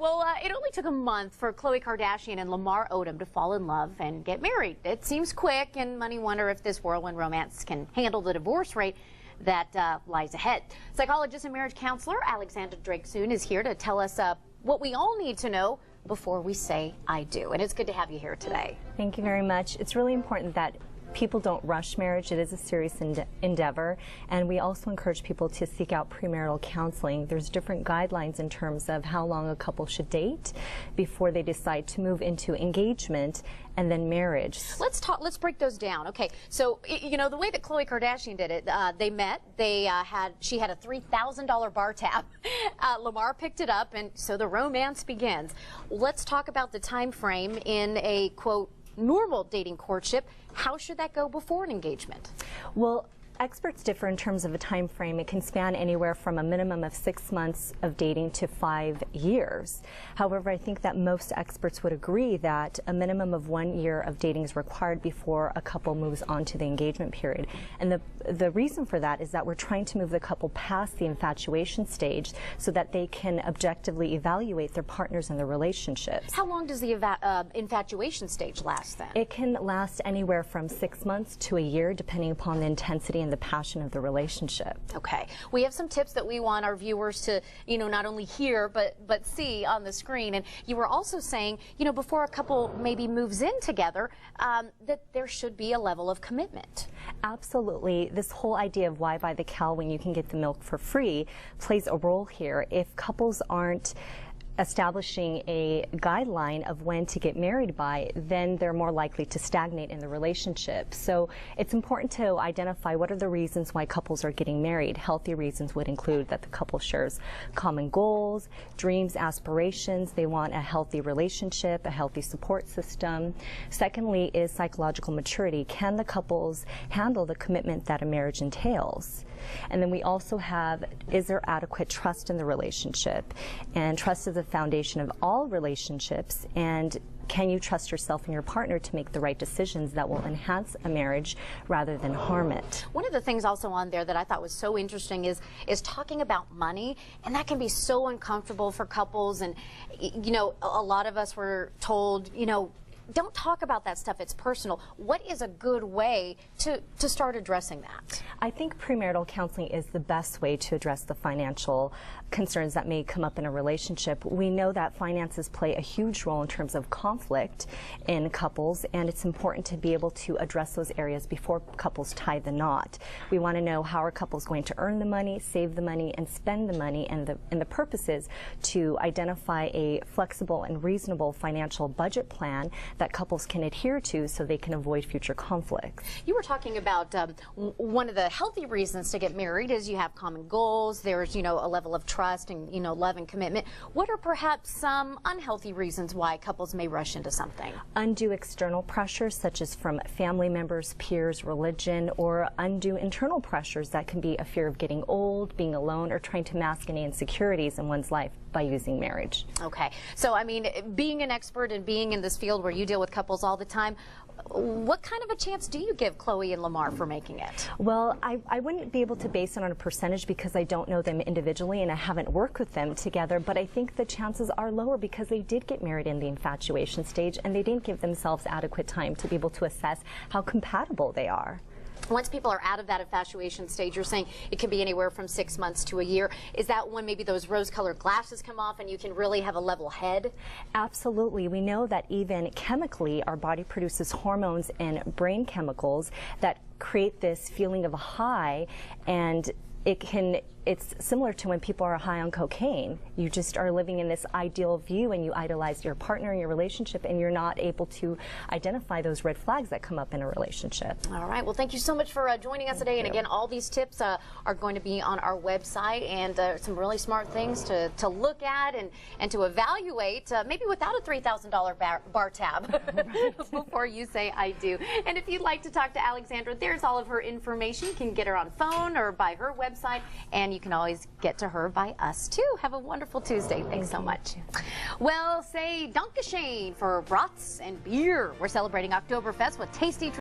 Well, it only took a month for Khloe Kardashian and Lamar Odom to fall in love and get married. It seems quick, and many wonder if this whirlwind romance can handle the divorce rate that lies ahead. Psychologist and marriage counselor Alexandra Drake-Soon is here to tell us what we all need to know before we say I do. And it's good to have you here today. Thank you very much. It's really important that people don't rush marriage. It is a serious endeavor, and we also encourage people to seek out premarital counseling. There's different guidelines in terms of how long a couple should date before they decide to move into engagement and then marriage. Let's break those down. Okay, so you know the way that Khloe Kardashian did it, they met. She had a $3,000 bar tab. Lamar picked it up, and so the romance begins. Let's talk about the time frame in a quote normal dating courtship. How should that go before an engagement? Well, experts differ in terms of a time frame. It can span anywhere from a minimum of 6 months of dating to 5 years. However, I think that most experts would agree that a minimum of 1 year of dating is required before a couple moves on to the engagement period. And the reason for that is that we're trying to move the couple past the infatuation stage so that they can objectively evaluate their partners and their relationships. How long does the infatuation stage last then? It can last anywhere from 6 months to a year, depending upon the intensity and the passion of the relationship. Okay, we have some tips that we want our viewers to, not only hear but see on the screen. And you were also saying, before a couple maybe moves in together, that there should be a level of commitment. Absolutely. This whole idea of why buy the cow when you can get the milk for free plays a role here. If couples aren't establishing a guideline of when to get married by, then they're more likely to stagnate in the relationship. So it's important to identify what are the reasons why couples are getting married. Healthy reasons would include that the couple shares common goals, dreams, aspirations. They want a healthy relationship, a healthy support system. Secondly is psychological maturity. Can the couples handle the commitment that a marriage entails? And then we also have, is there adequate trust in the relationship? And trust is the foundation of all relationships. And can you trust yourself and your partner to make the right decisions that will enhance a marriage rather than harm it? One of the things also on there that I thought was so interesting is talking about money, and that can be so uncomfortable for couples. And a lot of us were told, don't talk about that stuff, it's personal. What is a good way to start addressing that? I think premarital counseling is the best way to address the financial concerns that may come up in a relationship. We know that finances play a huge role in terms of conflict in couples, and it's important to be able to address those areas before couples tie the knot. We want to know how are couples going to earn the money, save the money, and spend the money, and the purpose is to identify a flexible and reasonable financial budget plan that couples can adhere to so they can avoid future conflicts. You were talking about one of the healthy reasons to get married is you have common goals, there's a level of trust and love and commitment. What are perhaps some unhealthy reasons why couples may rush into something? Undue external pressures such as from family members, peers, religion, or undue internal pressures that can be a fear of getting old, being alone, or trying to mask any insecurities in one's life by using marriage. Okay, so I mean, being an expert and being in this field where you deal with couples all the time, what kind of a chance do you give Khloe and Lamar for making it? Well, I wouldn't be able to base it on a percentage because I don't know them individually and I haven't worked with them together, but I think the chances are lower because they did get married in the infatuation stage and they didn't give themselves adequate time to be able to assess how compatible they are. Once people are out of that infatuation stage, you're saying it can be anywhere from 6 months to a year. Is that when maybe those rose-colored glasses come off and you can really have a level head? Absolutely. We know that even chemically, our body produces hormones and brain chemicals that create this feeling of a high, and it's similar to when people are high on cocaine. You just are living in this ideal view and you idolize your partner and your relationship and you're not able to identify those red flags that come up in a relationship. All right. Well, thank you so much for joining us today. And again, all these tips are going to be on our website, and some really smart things to look at and to evaluate, maybe without a $3,000 bar tab before you say I do. And if you'd like to talk to Alexandra, there's all of her information. You can get her on phone or by her website, and you can always get to her by us too. Have a wonderful Tuesday. Thanks so much. Well, say Dankeschön for brats and beer. We're celebrating Oktoberfest with tasty